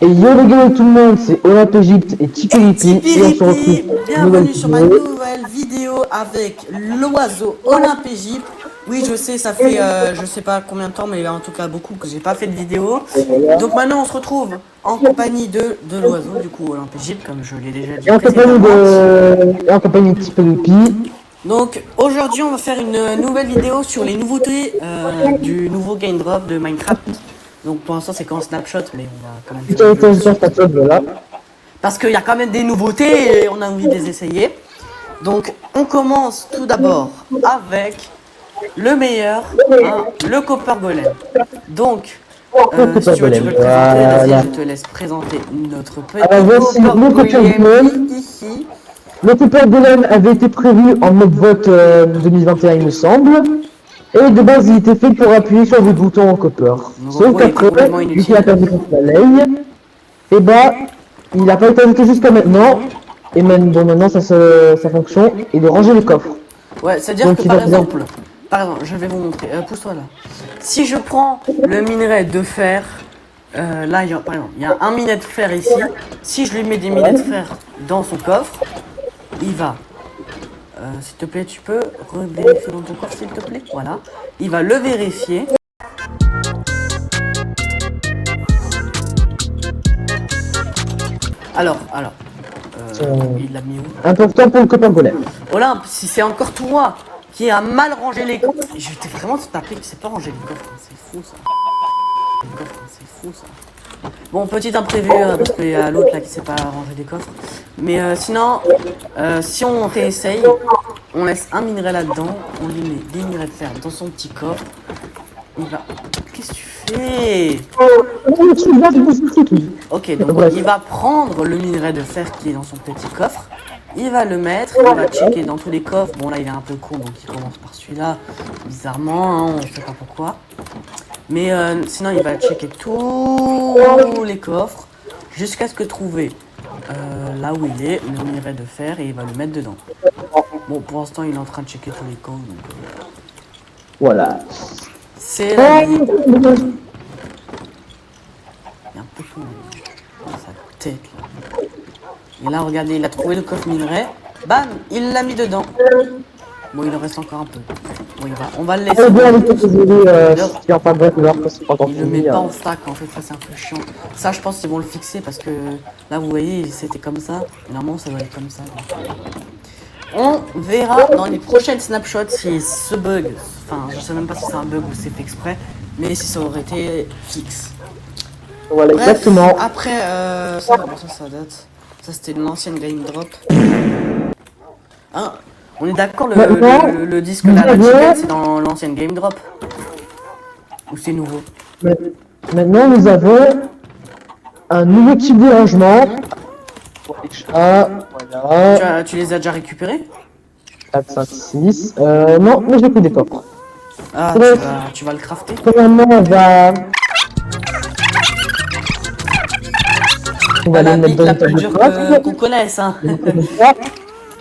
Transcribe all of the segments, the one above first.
Et yo les gars tout le monde, c'est Olympe Egypte et Tipiripi et on se retrouve Bienvenue sur ma nouvelle vidéo avec l'oiseau Olympe Egypte. Oui, je sais, ça fait je sais pas combien de temps, mais en tout cas beaucoup que j'ai pas fait de vidéo. Donc maintenant on se retrouve en compagnie de l'oiseau, du coup Olympe Egypte, comme je l'ai déjà dit précédemment. et en compagnie de Tipiripi. Donc aujourd'hui on va faire une nouvelle vidéo sur les nouveautés du nouveau Game Drop de Minecraft. Donc pour l'instant c'est qu'en snapshot, mais on va quand même faire Voilà. parce qu'il y a quand même des nouveautés et on a envie de les essayer. Donc on commence tout d'abord avec le meilleur, hein, le Copper Golem. Donc si tu veux le présenter, vas-y, je te laisse présenter notre petit Alors voici le Copper Golem. ici. Le Copper Golem avait été prévu en mode vote 2021 il me semble. Et de base il était fait pour appuyer sur les boutons en copper. Sauf qu'après, vu qu'il a perdu contre la laine, et bah il n'a pas été ajouté jusqu'à maintenant. Et même bon maintenant sa fonction est de ranger les coffres. Ouais, c'est-à-dire que par exemple, je vais vous montrer, pousse-toi là. Si je prends le minerai de fer, là par exemple, il y a un minerai de fer ici. Si je lui mets des minerais de fer dans son coffre, il va, s'il te plaît, tu peux vérifier dans ton coffre s'il te plaît. Voilà, il va le vérifier. Alors, il l'a mis où? Important pour le Copper Golem. Olympe, si c'est encore toi qui a mal rangé les coffres, je vais vraiment te taper que c'est pas rangé les coffres, c'est fou ça. C'est fou ça. Bon, petit imprévu, parce qu'il y a l'autre là qui sait pas ranger des coffres. Mais sinon, si on réessaye, on laisse un minerai là-dedans, on lui met des minerais de fer dans son petit coffre. Il va... Qu'est-ce que tu fais? Ok, donc il va prendre le minerai de fer qui est dans son petit coffre. Il va le mettre, il va checker dans tous les coffres. Bon là il est un peu con donc il commence par celui-là. Bizarrement, hein, on sait pas pourquoi. Mais sinon il va checker tous les coffres jusqu'à ce que trouver là où il est, le minerai de fer, et il va le mettre dedans. Bon pour l'instant il est en train de checker tous les coffres. Donc, voilà. c'est la vie. Il est un peu fou dans sa tête là. Et là regardez, il a trouvé le coffre minerai. Bam, il l'a mis dedans. Bon, il en reste encore un peu. Bon, on va le laisser. Il le met pas en stack en fait, ça c'est un peu chiant. Ça je pense qu'ils vont le fixer parce que là vous voyez c'était comme ça. Et normalement ça doit être comme ça. Donc. On verra dans les prochaines snapshots si ce bug, enfin je sais même pas si c'est un bug ou c'est fait exprès, mais si ça aurait été fixe. Voilà. Bref, exactement. Après ça date. Ça c'était de l'ancienne Game Drop. Hein, on est d'accord, le disque là, la ticket, c'est dans l'ancienne Game Drop? Ou c'est nouveau? Maintenant, nous avons un nouveau type de rangement. Pour les chats, voilà. Tu les as déjà récupérés? 4, 5, 6. Non, mais j'ai pris des coffres. Ah, tu vas le crafter? Premièrement, on va les mettre dans la une plus table dure de craft. qu'on connaisse, hein.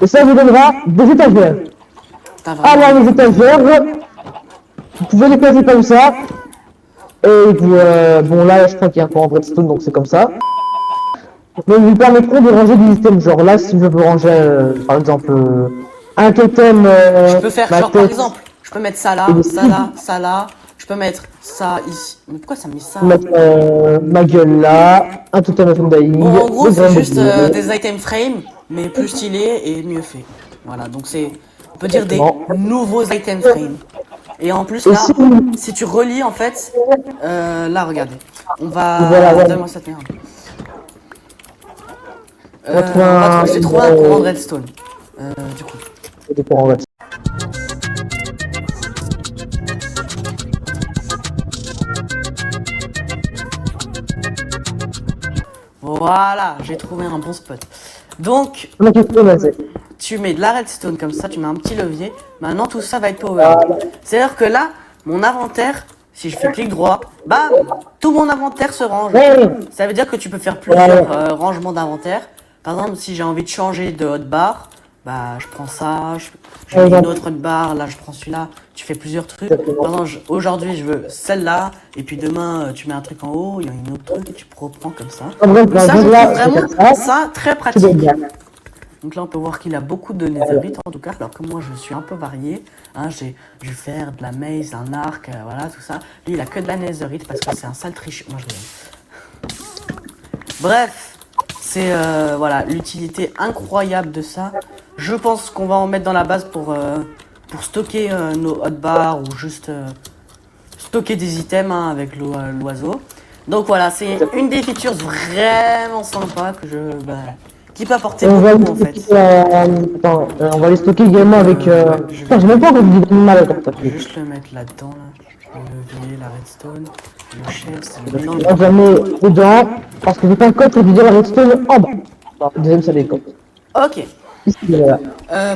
Et ça vous donnera des étagères. Alors, les étagères, vous pouvez les placer comme ça. Et vous, bon là, je crois qu'il y a un peu en redstone, donc c'est comme ça. Mais ils vous permettront de ranger des items. Genre là, si je veux ranger, par exemple, un totem. Je peux faire genre par exemple, je peux mettre ça là, ça là, ça là. Je peux mettre ça ici. Mais pourquoi ça met ça? Mettre ma gueule là, un totem de Fundaï. Bon, en gros, c'est juste des item frames, mais plus stylés et mieux fait. Voilà, donc c'est, on peut dire des nouveaux item frames. Et en plus là, si tu relis en fait, là regardez, on va, donne-moi cette merde. J'ai trouvé un courant de redstone. Du coup. Voilà, j'ai trouvé un bon spot. Donc, tu mets de la redstone comme ça, tu mets un petit levier. Maintenant, tout ça va être power. C'est-à-dire que là, mon inventaire, si je fais clic droit, bam, tout mon inventaire se range. Ça veut dire que tu peux faire plusieurs rangements d'inventaire. Par exemple, si j'ai envie de changer de hotbar, bah je prends ça, je mets une autre barre, là je prends celui-là, tu fais plusieurs trucs. Par exemple, aujourd'hui je veux celle-là, et puis demain tu mets un truc en haut, il y a une autre truc et tu reprends comme ça. Donc ça, je trouve vraiment ça très pratique. Donc là on peut voir qu'il a beaucoup de netherite en tout cas, alors que moi je suis un peu varié. Hein, j'ai du fer, de la maze, un arc, voilà tout ça. Lui il a que de la netherite parce que c'est un sale tricheur. Moi je l'aime. Bref, c'est voilà l'utilité incroyable de ça. Je pense qu'on va en mettre dans la base pour stocker nos hotbars ou juste stocker des items hein, avec l'oiseau. Donc voilà, c'est une des features vraiment sympa que qui peut apporter beaucoup en fait. Attends, on va les stocker également avec... Putain, j'ai même pas envie de mal à Je vais juste le mettre là-dedans là. Le levier, la redstone, le chest, le mélange. On va mettre dedans, parce que j'ai pas un code pour dire la redstone en bas. Non, deuxième ça décompte. Ok. Ici, voilà.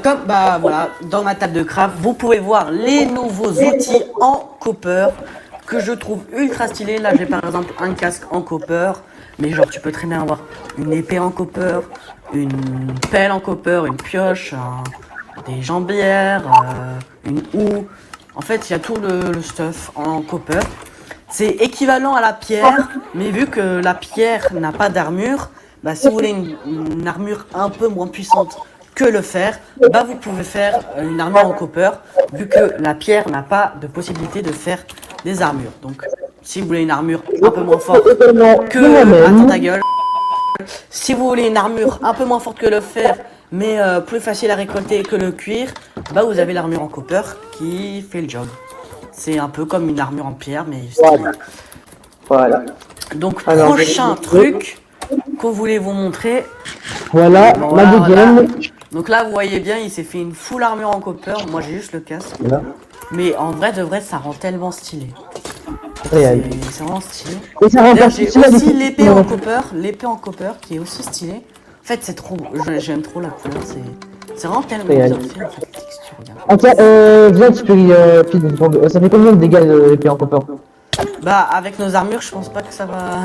Comme bah voilà, dans ma table de craft, vous pouvez voir les nouveaux outils en copper que je trouve ultra stylés. Là, j'ai par exemple un casque en copper, mais genre tu peux très bien avoir une épée en copper, une pelle en copper, une pioche, des jambières, une houe. En fait, il y a tout le stuff en copper. C'est équivalent à la pierre, mais vu que la pierre n'a pas d'armure, bah si vous voulez une armure un peu moins puissante que le fer, bah vous pouvez faire une armure en copper, vu que la pierre n'a pas de possibilité de faire des armures. Donc, si vous voulez une armure un peu moins forte que... Attends ta gueule. Si vous voulez une armure un peu moins forte que le fer, mais plus facile à récolter que le cuir, bah vous avez l'armure en copper qui fait le job. C'est un peu comme une armure en pierre, mais stylé. Voilà. Donc, prochain truc qu'on voulait vous montrer. Voilà, la deuxième. Donc là, vous voyez bien, il s'est fait une full armure en copper. Moi, j'ai juste le casque. Voilà. Mais en vrai, de vrai, ça rend tellement stylé. C'est vraiment stylé. J'ai aussi l'épée en copper. L'épée en copper qui est aussi stylée. En fait, c'est trop... J'aime trop la couleur. C'est vraiment tellement bien fait, en fait, la texture. Ok, viens, tu peux... ça fait combien de dégâts l'épée en copper? Bah, avec nos armures, je pense pas que ça va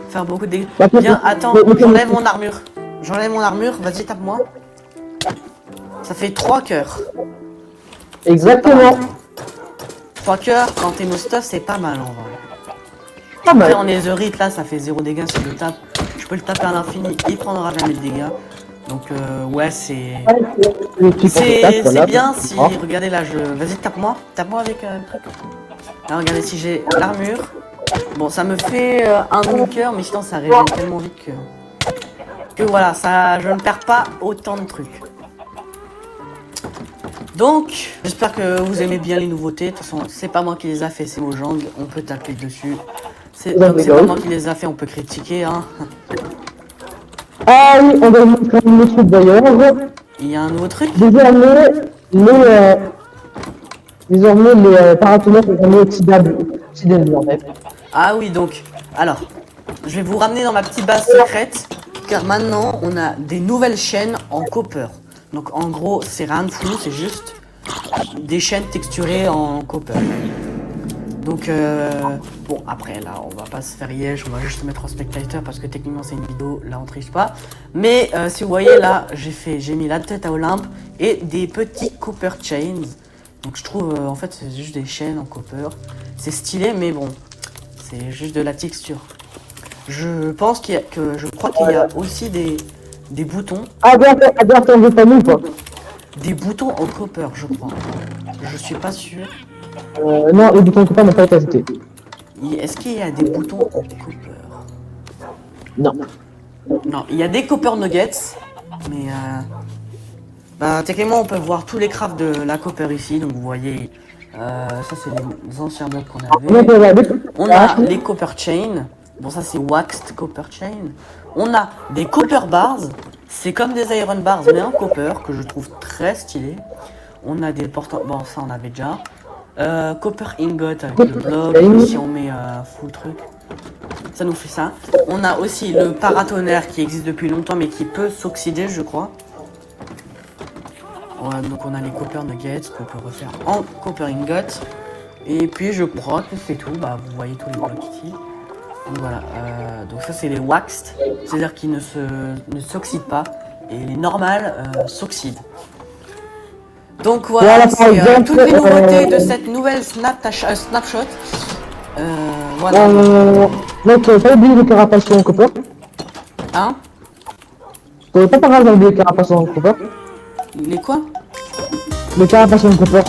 faire beaucoup de dégâts. Viens, attends, j'enlève mon armure. J'enlève mon armure, vas-y, tape-moi. Ça fait 3 cœurs. Exactement. 3 cœurs, quand t'es no stuff, c'est pas mal en vrai. Pas mal. Après, en netherite, là, ça fait 0 dégâts si je le tape. Je peux le taper à l'infini, il prendra jamais de dégâts. Donc, ouais, c'est bien si... Regardez là, vas-y, tape-moi. Tape-moi avec le truc. Là, regardez, si j'ai l'armure. Bon, ça me fait un demi-cœur, mais sinon, ça régène tellement vite que voilà, ça, je ne perds pas autant de trucs. Donc, j'espère que vous aimez bien les nouveautés. De toute façon, c'est pas moi qui les a fait, c'est Mojang. On peut taper dessus. C'est pas moi qui les a fait, on peut critiquer. Hein. Ah oui, on va vous montrer un autre truc d'ailleurs. Il y a un nouveau truc. Désormais, les paratonnerres sont oxydables en fait. Ah oui, donc, alors, je vais vous ramener dans ma petite base secrète. Car maintenant, on a des nouvelles chaînes en copper. Donc en gros, c'est rien de fou, c'est juste des chaînes texturées en copper. Donc bon, après là, on va pas se faire yèche, on va juste se mettre en spectateur parce que techniquement c'est une vidéo, là on triche pas. Mais si vous voyez là, j'ai mis la tête à Olympe et des petits copper chains. Donc je trouve en fait c'est juste des chaînes en copper. C'est stylé mais bon, c'est juste de la texture. Je pense je crois qu'il y a aussi des boutons. Ah bien, t'en veux pas nous quoi. Des boutons en copper, je crois. Je suis pas sûr. Non, les boutons en copper n'ont pas été ajoutés. Est-ce qu'il y a des boutons en copper? Non. Non, il y a des copper nuggets, mais bah techniquement on peut voir tous les crafts de la copper ici. Donc vous voyez, ça c'est les anciens blocs qu'on avait. On a les copper chain. Bon, ça c'est waxed copper chain. On a des copper bars. C'est comme des iron bars, mais en copper, que je trouve très stylé. On a des portants. Bon, ça on avait déjà. Copper ingot avec le bloc. Si on met full truc, ça nous fait ça. On a aussi le paratonnerre qui existe depuis longtemps, mais qui peut s'oxyder, je crois. Ouais, donc on a les copper nuggets qu'on peut refaire en copper ingot. Et puis je crois que c'est tout. Bah, vous voyez tous les blocs ici. Donc voilà, donc ça c'est les waxed, c'est-à-dire qu'ils ne s'oxydent pas, et les normales s'oxydent. Donc voilà, Voilà, par c'est exemple, toutes les nouveautés de cette nouvelle snapshot. Voilà. Donc, pas oublier les carapaces sur mon copper. Hein? T'avais pas par hasard oublié les carapaces sur mon copper? Les quoi? Les carapaces sur mon copper.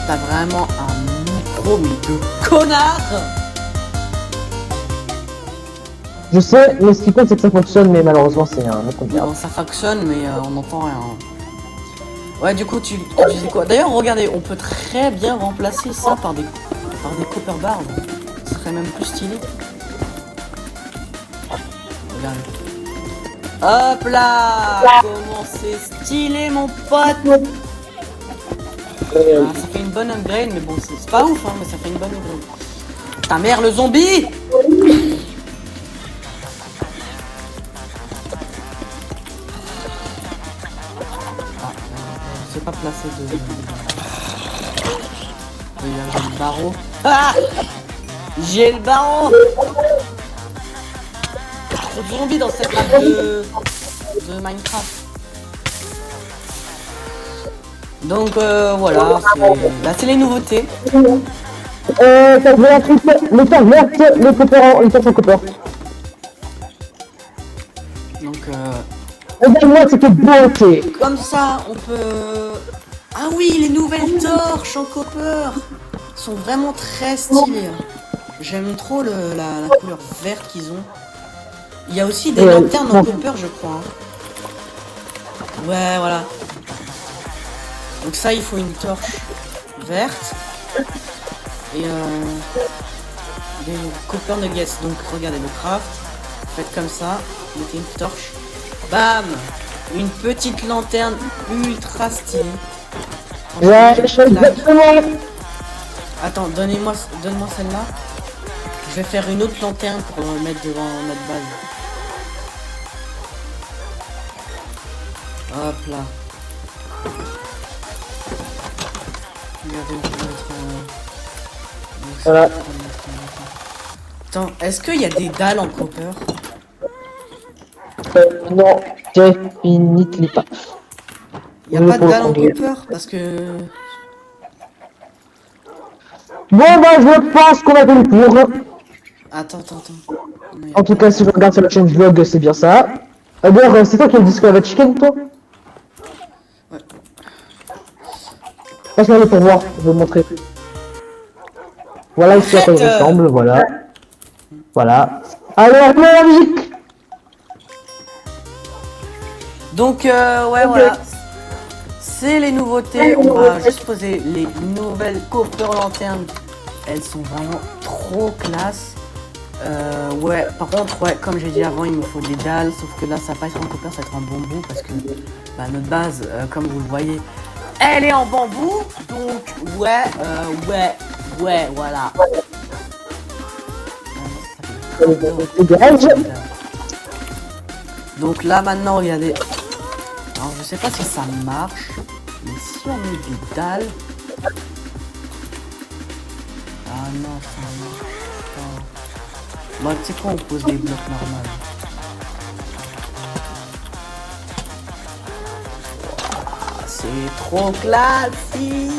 T'as vraiment un micro, mais de connard! Je sais, mais ce qui compte c'est que ça fonctionne, mais malheureusement c'est un autre merde. Bon, ça fonctionne, mais on n'entend rien. Ouais, du coup, tu disais quoi? D'ailleurs, regardez, on peut très bien remplacer ça par des copper bars. Ce serait même plus stylé. Regardez. Hop là! Comment c'est stylé, mon pote! Ah, ça fait une bonne upgrade, mais bon, c'est pas ouf, hein, mais ça fait une bonne upgrade. Ta mère, le zombie! Je sais pas placer de... J'ai le barreau. Ah! J'ai le barreau! Trop de zombies dans cette map de Minecraft. Donc voilà, c'est les nouveautés. T'as vu un truc, les cartes vertes, les coppers, les cartes en copper. Donc Regarde-moi cette beauté. comme ça, on peut... Ah oui, les nouvelles torches en copper sont vraiment très stylées. J'aime trop la couleur verte qu'ils ont. Il y a aussi des lanternes en copper, je crois. Ouais, voilà. Donc ça, il faut une torche verte. Et des copper nuggets. Donc regardez le craft. Faites comme ça. Mettez une torche. Bam! Une petite lanterne ultra stylée. Ouais, exactement. Attends, donne-moi celle-là. Je vais faire une autre lanterne pour mettre devant notre base. Hop là. Regardez, on peut mettre, Voilà. Attends, est-ce qu'il y a des dalles en copper? Non, définitivement pas. Il n'y a pas de dalles en copper parce que... Bon bah je pense qu'on a fait le tour. Attends. En tout cas si je regarde sur la chaîne vlog c'est bien ça. D'ailleurs c'est toi qui as le disque avec chicken toi? Ouais. Passe-moi pour voir, je vais vous montrer. Voilà ici à quoi il ressemble, voilà. Voilà. Alors la musique. Donc ouais voilà. C'est les nouveautés, on va juste poser les nouvelles copper lanternes. Elles sont vraiment trop classe. Ouais, par contre, ouais, comme j'ai dit avant, il me faut des dalles, sauf que là, ça va pas être en copper, ça va être en bambou, parce que bah, notre base, comme vous le voyez, elle est en bambou, donc ouais, voilà. Donc là, maintenant, regardez. Alors, je sais pas si ça marche, mais si on met des dalles... Ah non, ça marche pas. Bon, tu sais quoi, on pose des blocs normaux. C'est trop classique.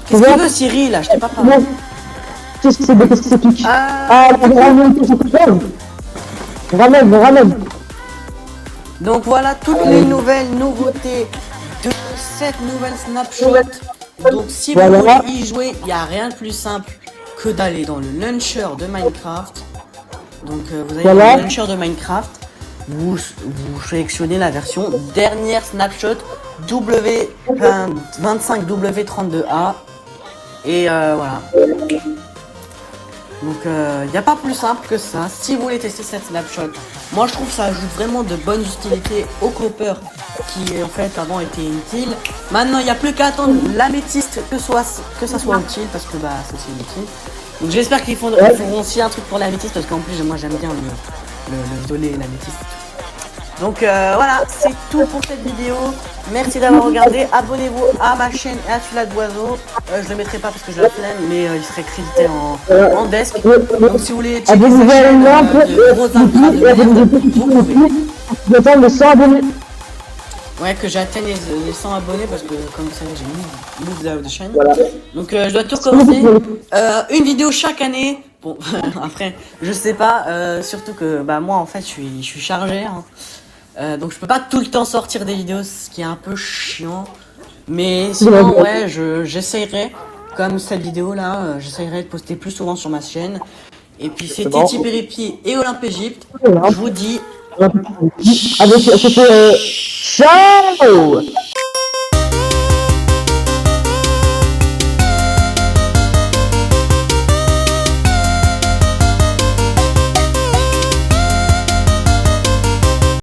Qu'est-ce qu'il veut, Cyril, là? Je t'ai pas parlé. Qu'est-ce que c'est pique? Ah, Ramène. donc voilà toutes les nouvelles nouveautés de cette nouvelle snapshot. Donc si vous voulez y jouer, il n'y a rien de plus simple que d'aller dans le launcher de Minecraft. Donc vous allez dans le launcher de Minecraft, vous sélectionnez la version dernière snapshot W25W32A et voilà. Donc il n'y a pas plus simple que ça. Si vous voulez tester cette snapshot, moi je trouve que ça ajoute vraiment de bonnes utilités au copper qui en fait avant était inutile. Maintenant il n'y a plus qu'à attendre l'améthyste que ça soit utile parce que bah c'est aussi inutile. Donc j'espère qu'ils feront aussi un truc pour l'améthyste parce qu'en plus moi j'aime bien le violet et l'améthyste. Donc voilà, c'est tout pour cette vidéo. Merci d'avoir regardé. Abonnez-vous à ma chaîne et à celui-là d'Oiseau. Je le mettrai pas parce que j'ai la flemme, mais il serait crédité en desk. Donc si vous voulez checker Abonnez-vous sa à chaîne la lampe de gros intras de merde, vous pouvez. J'attends le 100 abonnés. Ouais, que j'atteigne les 100 abonnés parce que comme vous savez j'ai 1000 de chaîne. Voilà. Donc je dois tout recommencer. Une vidéo chaque année. Bon, après, je sais pas, surtout que bah moi en fait je suis chargé. Hein. Donc je peux pas tout le temps sortir des vidéos, ce qui est un peu chiant. Mais sinon ouais, j'essayerai, comme cette vidéo là, j'essayerai de poster plus souvent sur ma chaîne. Et puis c'était bon. Tipéripi et Olympe Égypte. Je vous dis Avec, c'était, ciao!